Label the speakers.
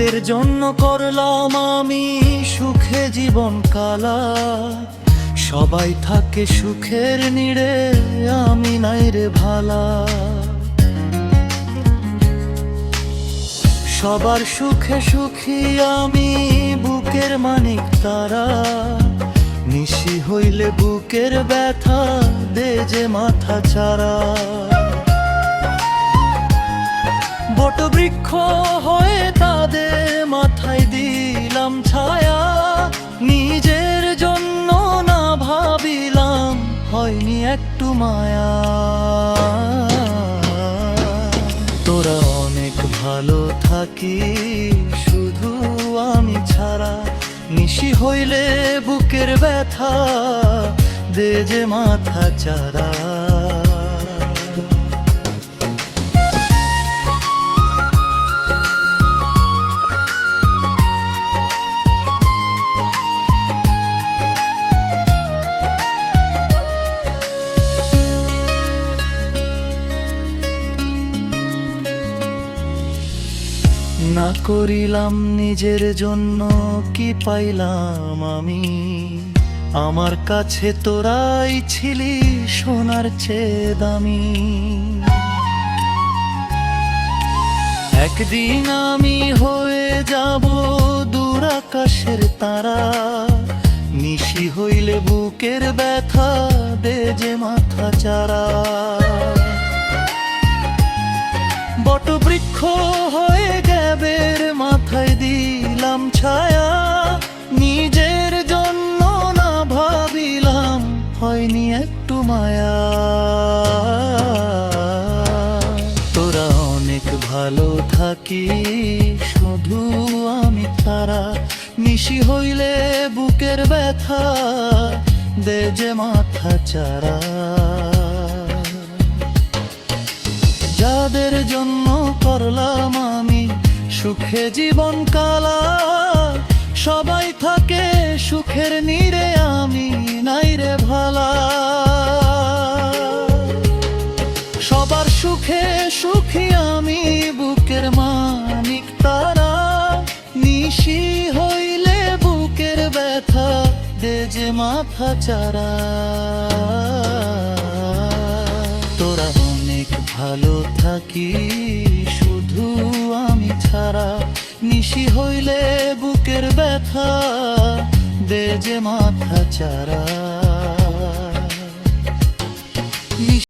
Speaker 1: যাদের জন্য করলাম আমি সুখে জীবন কালা, সবাই থাকে সুখের নীড়ে, আমি নাই রে ভালা। সবার সুখে সুখী আমি, বুকের মানিক তারা, নিশি হইলে বুকের ব্যথা দে যে মাথা চারা। বটবৃক্ষ হয়ে তাদের মাথায় দিলাম ছায়া, নিজের জন্য না ভাবিলাম হয়নি একটু মায়া। তোরা অনেক ভালো থাকি শুধু আমি ছাড়া, নিশি হইলে বুকের ব্যথা দে যে মাথা চারা। না করিলাম নিজের জন্য কি পাইলাম আমি, আমার কাছে তোরাই ছিলি সোনার চেয়ে দামি। একদিন আমি হয়ে যাব দূর আকাশের তারা, নিশি হইলে বুকের ব্যথা দে যে মাথা চারা। বটবৃক্ষ হয়ে গ্যাবের মাথায় দিলাম ছায়া, নিজের জন্য না ভাবিলাম হয়নি একটু মায়া। তোরা অনেক ভালো থাকি শুধু আমি তারা, নিশি হইলে বুকের ব্যথা দে যে মাথা চারা। যাদের জন্য করলাম আমি সুখে জীবন কালা, সবাই থাকে সুখের নীড়ে, আমি নাই রে ভালা। সবার সুখে সুখী আমি, বুকের মানিক তারা, নিশি হইলে বুকের ব্যথা দে যে মাথা চারা। তোরা অনেক ভালো থাকি শুধু আমি ছাড়া, নিশি হইলে বুকের ব্যথা দে যে মাথা চারা।